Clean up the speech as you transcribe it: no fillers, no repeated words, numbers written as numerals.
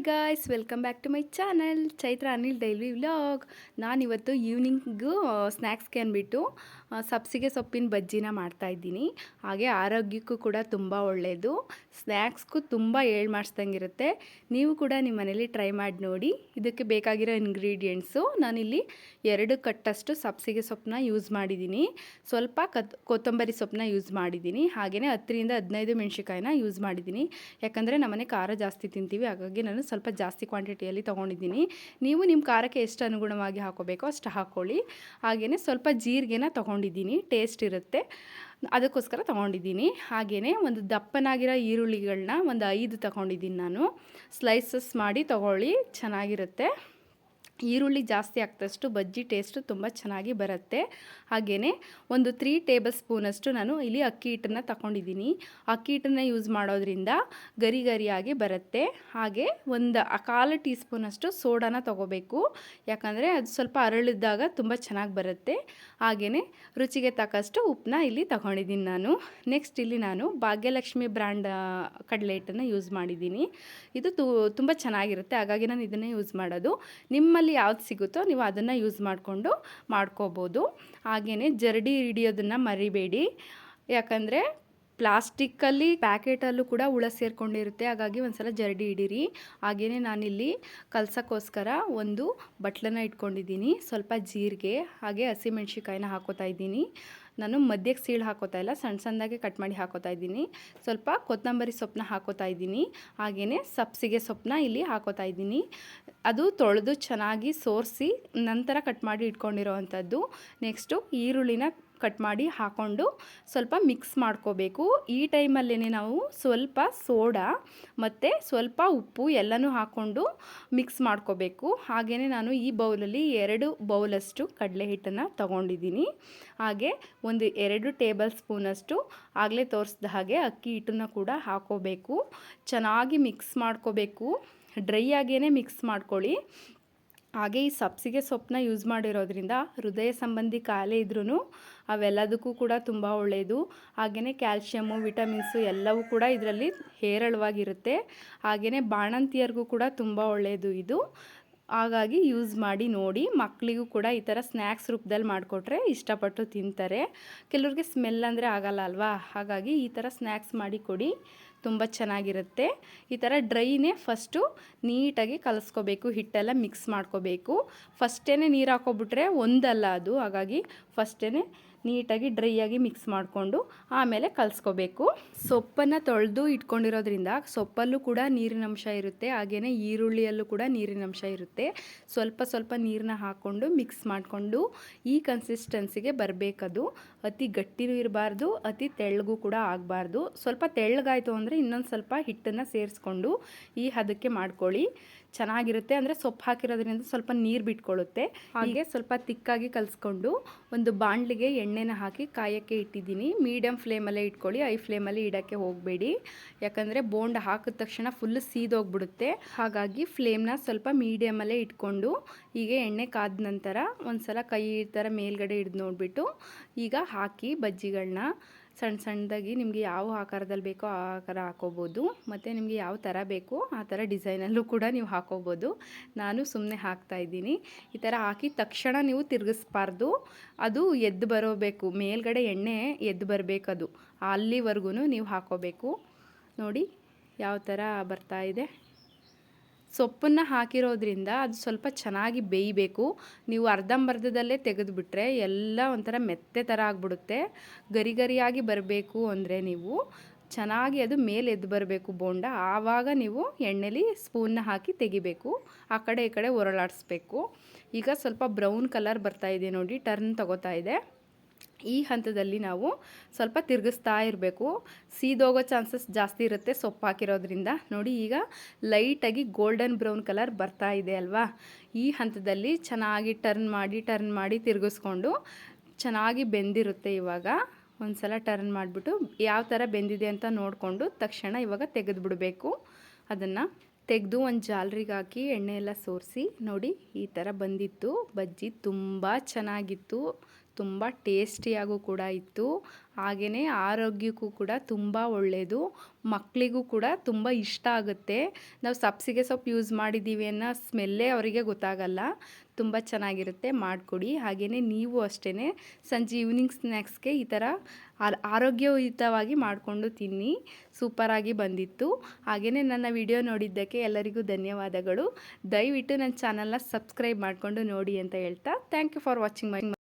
Guys, welcome back to my channel Chaitra Anil daily vlog. ನಾನಿವತ್ತು evening ಸ್ನ್ಯಾಕ್ಸ್ಗೆ ಅಂದ್ಬಿಟ್ಟು ಸಬ್ಸಿಗೆ ಸೊಪ್ಪಿನ ಬಜ್ಜಿನ ಮಾಡ್ತಾಯಿದ್ದೀನಿ. ಹಾಗೆ ಆರೋಗ್ಯಕ್ಕೂ ಕೂಡ ತುಂಬ ಒಳ್ಳೆಯದು, ಸ್ನ್ಯಾಕ್ಸ್ಗೂ ತುಂಬ ಮಾಡಿಸ್ದಂಗಿರುತ್ತೆ. ನೀವು ಕೂಡ ನಿಮ್ಮ ಮನೇಲಿ ಟ್ರೈ ಮಾಡಿ ನೋಡಿ. ಇದಕ್ಕೆ ಬೇಕಾಗಿರೋ ಇಂಗ್ರೀಡಿಯೆಂಟ್ಸು ನಾನಿಲ್ಲಿ 2 ಕಟ್ಟಷ್ಟು ಸಬ್ಸಿಗೆ ಸೊಪ್ಪನ್ನ ಯೂಸ್ ಮಾಡಿದ್ದೀನಿ, ಸ್ವಲ್ಪ ಕೊತ್ತಂಬರಿ ಸೊಪ್ಪನ್ನ ಯೂಸ್ ಮಾಡಿದ್ದೀನಿ, ಹಾಗೆಯೇ 10 ರಿಂದ 15 ಮೆಣಸಿಕಾಯಿನ ಯೂಸ್ ಮಾಡಿದ್ದೀನಿ. ಯಾಕಂದರೆ ನಮ್ಮನೆ ಖಾರ ಜಾಸ್ತಿ ತಿಂತೀವಿ, ಹಾಗಾಗಿ ನಾನು ಸ್ವಲ್ಪ ಜಾಸ್ತಿ ಕ್ವಾಂಟಿಟಿಯಲ್ಲಿ ತೊಗೊಂಡಿದ್ದೀನಿ. ನೀವು ನಿಮ್ಮ ಖಾರಕ್ಕೆ ಎಷ್ಟು ಅನುಗುಣವಾಗಿ ಹಾಕೋಬೇಕೋ ಅಷ್ಟು ಹಾಕ್ಕೊಳ್ಳಿ. ಹಾಗೆಯೇ ಸ್ವಲ್ಪ ಜೀರಿಗೆನ ತೊಗೊಂಡಿದ್ದೀನಿ, ಟೇಸ್ಟ್ ಇರುತ್ತೆ ಅದಕ್ಕೋಸ್ಕರ ತೊಗೊಂಡಿದ್ದೀನಿ. ಹಾಗೆಯೇ ಒಂದು ದಪ್ಪನಾಗಿರೋ ಈರುಳ್ಳಿಗಳನ್ನ ಒಂದು 5 ತೊಗೊಂಡಿದ್ದೀನಿ ನಾನು. ಸ್ಲೈಸಸ್ ಮಾಡಿ ತೊಗೊಳ್ಳಿ, ಚೆನ್ನಾಗಿರುತ್ತೆ. ಈರುಳ್ಳಿ ಜಾಸ್ತಿ ಆಗ್ತಷ್ಟು ಬಜ್ಜಿ ಟೇಸ್ಟು ತುಂಬ ಚೆನ್ನಾಗಿ ಬರುತ್ತೆ. ಹಾಗೆಯೇ ಒಂದು 3 ಟೇಬಲ್ ಸ್ಪೂನಷ್ಟು ನಾನು ಇಲ್ಲಿ ಅಕ್ಕಿ ಹಿಟ್ಟನ್ನು ತಗೊಂಡಿದ್ದೀನಿ. ಅಕ್ಕಿ ಹಿಟ್ಟನ್ನು ಯೂಸ್ ಮಾಡೋದ್ರಿಂದ ಗರಿ ಗರಿಯಾಗಿ ಬರುತ್ತೆ. ಹಾಗೆ ಒಂದು 1/4 ಟೀ ಸ್ಪೂನಷ್ಟು ಸೋಡಾನ ತೊಗೋಬೇಕು, ಯಾಕಂದರೆ ಅದು ಸ್ವಲ್ಪ ಅರಳಿದಾಗ ತುಂಬ ಚೆನ್ನಾಗಿ ಬರುತ್ತೆ. ಹಾಗೆಯೇ ರುಚಿಗೆ ತಕ್ಕಷ್ಟು ಉಪ್ಪನ್ನ ಇಲ್ಲಿ ತಗೊಂಡಿದ್ದೀನಿ ನಾನು. ನೆಕ್ಸ್ಟ್ ಇಲ್ಲಿ ನಾನು ಭಾಗ್ಯಲಕ್ಷ್ಮಿ ಬ್ರ್ಯಾಂಡ್ ಕಡಲೆ ಹಿಟ್ಟನ್ನು ಯೂಸ್ ಮಾಡಿದ್ದೀನಿ. ಇದು ತುಂಬ ಚೆನ್ನಾಗಿರುತ್ತೆ, ಹಾಗಾಗಿ ನಾನು ಇದನ್ನೇ ಯೂಸ್ ಮಾಡೋದು. ನಿಮ್ಮಲ್ಲಿ ಯಾವ್ದು ಸಿಗುತ್ತೋ ನೀವು ಅದನ್ನು ಯೂಸ್ ಮಾಡಿಕೊಂಡು ಮಾಡ್ಕೋಬೋದು. ಹಾಗೆಯೇ ಜರಡಿ ಹಿಡಿಯೋದನ್ನು ಮರಿಬೇಡಿ, ಯಾಕಂದರೆ ಪ್ಲಾಸ್ಟಿಕ್ಕಲ್ಲಿ ಪ್ಯಾಕೆಟಲ್ಲೂ ಕೂಡ ಹುಳ ಸೇರಿಕೊಂಡಿರುತ್ತೆ, ಹಾಗಾಗಿ ಒಂದು ಸಲ ಜರಡಿ ಹಿಡೀರಿ. ಹಾಗೆಯೇ ನಾನಿಲ್ಲಿ ಕಲಸೋಕ್ಕೋಸ್ಕರ ಒಂದು ಬಟ್ಲನ್ನು ಇಟ್ಕೊಂಡಿದ್ದೀನಿ, ಸ್ವಲ್ಪ ಜೀರಿಗೆ ಹಾಗೆ ಹಸಿಮೆಣ್ಸಿಕಾಯಿನ ಹಾಕೋತಾ ಇದ್ದೀನಿ. ನಾನು ಮಧ್ಯಕ್ಕೆ ಸೀಳು ಹಾಕೋತಾ ಇಲ್ಲ, ಸಣ್ಣ ಸಣ್ಣದಾಗೆ ಕಟ್ ಮಾಡಿ ಹಾಕೋತಾ ಇದ್ದೀನಿ. ಸ್ವಲ್ಪ ಕೊತ್ತಂಬರಿ ಸೊಪ್ಪನ್ನ ಹಾಕೋತಾ ಇದ್ದೀನಿ, ಹಾಗೆಯೇ ಸಬ್ಸಿಗೆ ಸೊಪ್ಪನ್ನ ಇಲ್ಲಿ ಹಾಕೋತಾ ಇದ್ದೀನಿ. ಅದು ತೊಳೆದು ಚೆನ್ನಾಗಿ ಸೋರಿಸಿ ನಂತರ ಕಟ್ ಮಾಡಿ ಇಟ್ಕೊಂಡಿರೋ ಅಂಥದ್ದು. ನೆಕ್ಸ್ಟು ಈರುಳ್ಳಿನ ಕಟ್ ಮಾಡಿ ಹಾಕ್ಕೊಂಡು ಸ್ವಲ್ಪ ಮಿಕ್ಸ್ ಮಾಡ್ಕೋಬೇಕು. ಈ ಟೈಮಲ್ಲೇ ನಾವು ಸ್ವಲ್ಪ ಸೋಡಾ ಮತ್ತು ಸ್ವಲ್ಪ ಉಪ್ಪು ಎಲ್ಲನೂ ಹಾಕ್ಕೊಂಡು ಮಿಕ್ಸ್ ಮಾಡ್ಕೋಬೇಕು. ಹಾಗೆಯೇ ನಾನು ಈ ಬೌಲಲ್ಲಿ 2 ಬೌಲಷ್ಟು ಕಡಲೆ ಹಿಟ್ಟನ್ನು ತೊಗೊಂಡಿದ್ದೀನಿ. ಹಾಗೆ ಒಂದು 2 ಟೇಬಲ್ ಸ್ಪೂನಷ್ಟು ಆಗಲೇ ತೋರಿಸಿದ ಹಾಗೆ ಅಕ್ಕಿ ಹಿಟ್ಟನ್ನು ಕೂಡ ಹಾಕೋಬೇಕು. ಚೆನ್ನಾಗಿ ಮಿಕ್ಸ್ ಮಾಡ್ಕೋಬೇಕು, ಡ್ರೈ ಆಗೇ ಮಿಕ್ಸ್ ಮಾಡ್ಕೊಳ್ಳಿ. ಹಾಗೆ ಈ ಸಬ್ಸಿಗೆ ಸೊಪ್ಪನ್ನ ಯೂಸ್ ಮಾಡಿರೋದ್ರಿಂದ ಹೃದಯ ಸಂಬಂಧಿ ಕಾಯಿಲೆ ಇದ್ರೂ ಅವೆಲ್ಲದಕ್ಕೂ ಕೂಡ ತುಂಬ ಒಳ್ಳೆಯದು. ಹಾಗೆಯೇ ಕ್ಯಾಲ್ಶಿಯಮ್ಮು, ವಿಟಮಿನ್ಸು ಎಲ್ಲವೂ ಕೂಡ ಇದರಲ್ಲಿ ಹೇರಳವಾಗಿರುತ್ತೆ. ಹಾಗೆಯೇ ಬಾಣಂತಿಯರಿಗೂ ಕೂಡ ತುಂಬ ಒಳ್ಳೆಯದು ಇದು, ಹಾಗಾಗಿ ಯೂಸ್ ಮಾಡಿ ನೋಡಿ. ಮಕ್ಕಳಿಗೂ ಕೂಡ ಈ ಥರ ಸ್ನ್ಯಾಕ್ಸ್ ರೂಪದಲ್ಲಿ ಮಾಡಿಕೊಟ್ರೆ ಇಷ್ಟಪಟ್ಟು ತಿಂತಾರೆ. ಕೆಲವ್ರಿಗೆ ಸ್ಮೆಲ್ ಅಂದರೆ ಆಗಲ್ಲ ಅಲ್ವಾ, ಹಾಗಾಗಿ ಈ ಥರ ಸ್ನ್ಯಾಕ್ಸ್ ಮಾಡಿ ಕೊಡಿ, ತುಂಬ ಚೆನ್ನಾಗಿರುತ್ತೆ. ಈ ಥರ ಡ್ರೈನೇ ಫಸ್ಟು ನೀಟಾಗಿ ಕಲಿಸ್ಕೋಬೇಕು, ಹಿಟ್ಟೆಲ್ಲ ಮಿಕ್ಸ್ ಮಾಡ್ಕೋಬೇಕು. ಫಸ್ಟೇ ನೀರು ಹಾಕೋಬಿಟ್ರೆ ಒಂದಲ್ಲ ಅದು, ಹಾಗಾಗಿ ಫಸ್ಟೇ ನೀಟಾಗಿ ಡ್ರೈಯಾಗಿ ಮಿಕ್ಸ್ ಮಾಡಿಕೊಂಡು ಆಮೇಲೆ ಕಲಿಸ್ಕೋಬೇಕು. ಸೊಪ್ಪನ್ನು ತೊಳೆದು ಇಟ್ಕೊಂಡಿರೋದ್ರಿಂದ ಸೊಪ್ಪಲ್ಲೂ ಕೂಡ ನೀರಿನಂಶ ಇರುತ್ತೆ, ಹಾಗೆಯೇ ಈರುಳ್ಳಿಯಲ್ಲೂ ಕೂಡ ನೀರಿನಂಶ ಇರುತ್ತೆ. ಸ್ವಲ್ಪ ಸ್ವಲ್ಪ ನೀರನ್ನ ಹಾಕ್ಕೊಂಡು ಮಿಕ್ಸ್ ಮಾಡಿಕೊಂಡು ಈ ಕನ್ಸಿಸ್ಟೆನ್ಸಿಗೆ ಬರಬೇಕದು. ಅತಿ ಗಟ್ಟಿನೂ ಇರಬಾರ್ದು, ಅತಿ ತೆಳ್ಳಗೂ ಕೂಡ ಆಗಬಾರ್ದು. ಸ್ವಲ್ಪ ತೆಳ್ಳಗಾಯಿತು ಅಂದರೆ ಇನ್ನೊಂದು ಸ್ವಲ್ಪ ಹಿಟ್ಟನ್ನು ಸೇರಿಸ್ಕೊಂಡು ಈ ಹದಕ್ಕೆ ಮಾಡ್ಕೊಳ್ಳಿ, ಚೆನ್ನಾಗಿರುತ್ತೆ. ಅಂದರೆ ಸೊಪ್ಪು ಹಾಕಿರೋದ್ರಿಂದ ಸ್ವಲ್ಪ ನೀರು ಬಿಟ್ಕೊಳ್ಳುತ್ತೆ. ಹಾಗೆ ಸ್ವಲ್ಪ ತಿಕ್ಕಾಗಿ ಕಲಿಸ್ಕೊಂಡು ಒಂದು ಬಾಣಲಿಗೆ ಎಣ್ಣೆನ ಹಾಕಿ ಕಾಯೋಕ್ಕೆ ಇಟ್ಟಿದ್ದೀನಿ. ಮೀಡಿಯಮ್ ಫ್ಲೇಮಲ್ಲೇ ಇಟ್ಕೊಳ್ಳಿ, ಹೈ ಫ್ಲೇಮಲ್ಲಿ ಇಡೋಕ್ಕೆ ಹೋಗಬೇಡಿ, ಯಾಕಂದರೆ ಬೋಂಡ ಹಾಕಿದ ತಕ್ಷಣ ಫುಲ್ ಸೀದೋಗ್ಬಿಡುತ್ತೆ. ಹಾಗಾಗಿ ಫ್ಲೇಮ್ನ ಸ್ವಲ್ಪ ಮೀಡಿಯಮಲ್ಲೇ ಇಟ್ಕೊಂಡು ಹೀಗೆ ಎಣ್ಣೆ ಕಾದ ನಂತರ ಒಂದು ಸಲ ಕೈ ಈ ಥರ ಮೇಲ್ಗಡೆ ಹಿಡ್ದು ನೋಡಿಬಿಟ್ಟು ಈಗ ಹಾಕಿ ಬಜ್ಜಿಗಳನ್ನ ಸಣ್ಣ ಸಣ್ಣದಾಗಿ ನಿಮಗೆ ಯಾವ ಆಕಾರದಲ್ಲಿ ಬೇಕೋ ಆ ಆಕಾರ ಹಾಕೋಬೋದು, ಮತ್ತು ನಿಮಗೆ ಯಾವ ಥರ ಬೇಕೋ ಆ ಥರ ಡಿಸೈನಲ್ಲೂ ಕೂಡ ನೀವು ಹಾಕೋಬೋದು. ನಾನು ಸುಮ್ಮನೆ ಹಾಕ್ತಾಯಿದ್ದೀನಿ. ಈ ಥರ ಹಾಕಿ ತಕ್ಷಣ ನೀವು ತಿರುಗಿಸ್ಬಾರ್ದು, ಅದು ಎದ್ದು ಬರೋಬೇಕು, ಮೇಲ್ಗಡೆ ಎಣ್ಣೆ ಎದ್ದು ಬರಬೇಕದು, ಅಲ್ಲಿವರೆಗೂ ನೀವು ಹಾಕೋಬೇಕು. ನೋಡಿ ಯಾವ ಥರ ಬರ್ತಾಯಿದೆ. ಸೊಪ್ಪನ್ನು ಹಾಕಿರೋದ್ರಿಂದ ಅದು ಸ್ವಲ್ಪ ಚೆನ್ನಾಗಿ ಬೇಯಬೇಕು. ನೀವು ಅರ್ಧಂಬರ್ಧದಲ್ಲೇ ತೆಗೆದುಬಿಟ್ರೆ ಎಲ್ಲ ಒಂಥರ ಮೆತ್ತೆ ಥರ ಆಗಿಬಿಡುತ್ತೆ. ಗರಿ ಗರಿಯಾಗಿ ಬರಬೇಕು ಅಂದರೆ ನೀವು ಚೆನ್ನಾಗಿ ಅದು ಮೇಲೆ ಎದ್ದು ಬರಬೇಕು ಬೋಂಡ, ಆವಾಗ ನೀವು ಎಣ್ಣೆಲಿ ಸ್ಪೂನ್ನ ಹಾಕಿ ತೆಗಿಬೇಕು, ಆ ಕಡೆ ಈ ಕಡೆ ಒರಳಾಡಿಸ್ಬೇಕು. ಈಗ ಸ್ವಲ್ಪ ಬ್ರೌನ್ ಕಲರ್ ಬರ್ತಾಯಿದೆ ನೋಡಿ, ಟರ್ನ್ ತಗೋತಾ ಇದೆ. ಈ ಹಂತದಲ್ಲಿ ನಾವು ಸ್ವಲ್ಪ ತಿರುಗಿಸ್ತಾ ಇರಬೇಕು, ಸೀದೋಗೋ ಚಾನ್ಸಸ್ ಜಾಸ್ತಿ ಇರುತ್ತೆ ಸೊಪ್ಪು ಹಾಕಿರೋದ್ರಿಂದ. ನೋಡಿ ಈಗ ಲೈಟಾಗಿ ಗೋಲ್ಡನ್ ಬ್ರೌನ್ ಕಲರ್ ಬರ್ತಾ ಇದೆ ಅಲ್ವಾ. ಈ ಹಂತದಲ್ಲಿ ಚೆನ್ನಾಗಿ ಟರ್ನ್ ಮಾಡಿ ತಿರುಗಿಸ್ಕೊಂಡು ಚೆನ್ನಾಗಿ ಬೆಂದಿರುತ್ತೆ. ಇವಾಗ ಒಂದು ಸಲ ಟರ್ನ್ ಮಾಡಿಬಿಟ್ಟು ಯಾವ ಥರ ಬೆಂದಿದೆ ಅಂತ ನೋಡಿಕೊಂಡು ತಕ್ಷಣ ಇವಾಗ ತೆಗೆದುಬಿಡಬೇಕು. ಅದನ್ನು ತೆಗೆದು ಒಂದು ಜಾಲರಿಗೆ ಹಾಕಿ ಎಣ್ಣೆ ಎಲ್ಲ ಸೋರಿಸಿ ನೋಡಿ ಈ ಥರ ಬಂದಿತ್ತು ಬಜ್ಜಿ, ತುಂಬ ಚೆನ್ನಾಗಿತ್ತು, ತುಂಬ ಟೇಸ್ಟಿಯಾಗೂ ಕೂಡ ಇತ್ತು. ಹಾಗೆಯೇ ಆರೋಗ್ಯಕ್ಕೂ ಕೂಡ ತುಂಬ ಒಳ್ಳೆಯದು. ಮಕ್ಕಳಿಗೂ ಕೂಡ ತುಂಬ ಇಷ್ಟ ಆಗುತ್ತೆ. ನಾವು ಸಬ್ಬಸಿಗೆ ಸೊಪ್ಪು ಯೂಸ್ ಮಾಡಿದ್ದೀವಿ ಅನ್ನೋ ಸ್ಮೆಲ್ಲೇ ಅವರಿಗೆ ಗೊತ್ತಾಗಲ್ಲ. ತುಂಬ ಚೆನ್ನಾಗಿರುತ್ತೆ, ಮಾಡಿಕೊಡಿ. ಹಾಗೆಯೇ ನೀವು ಅಷ್ಟೇ ಸಂಜೆ ಈವ್ನಿಂಗ್ ಸ್ನ್ಯಾಕ್ಸ್ಗೆ ಈ ಥರ ಆರೋಗ್ಯಯುತವಾಗಿ ಮಾಡಿಕೊಂಡು ತಿನ್ನಿ. ಸೂಪರಾಗಿ ಬಂದಿತ್ತು. ಹಾಗೆಯೇ ನನ್ನ ವಿಡಿಯೋ ನೋಡಿದ್ದಕ್ಕೆ ಎಲ್ಲರಿಗೂ ಧನ್ಯವಾದಗಳು. ದಯವಿಟ್ಟು ನನ್ನ ಚಾನಲ್ನ ಸಬ್ಸ್ಕ್ರೈಬ್ ಮಾಡಿಕೊಂಡು ನೋಡಿ ಅಂತ ಹೇಳ್ತಾ thank you for watching my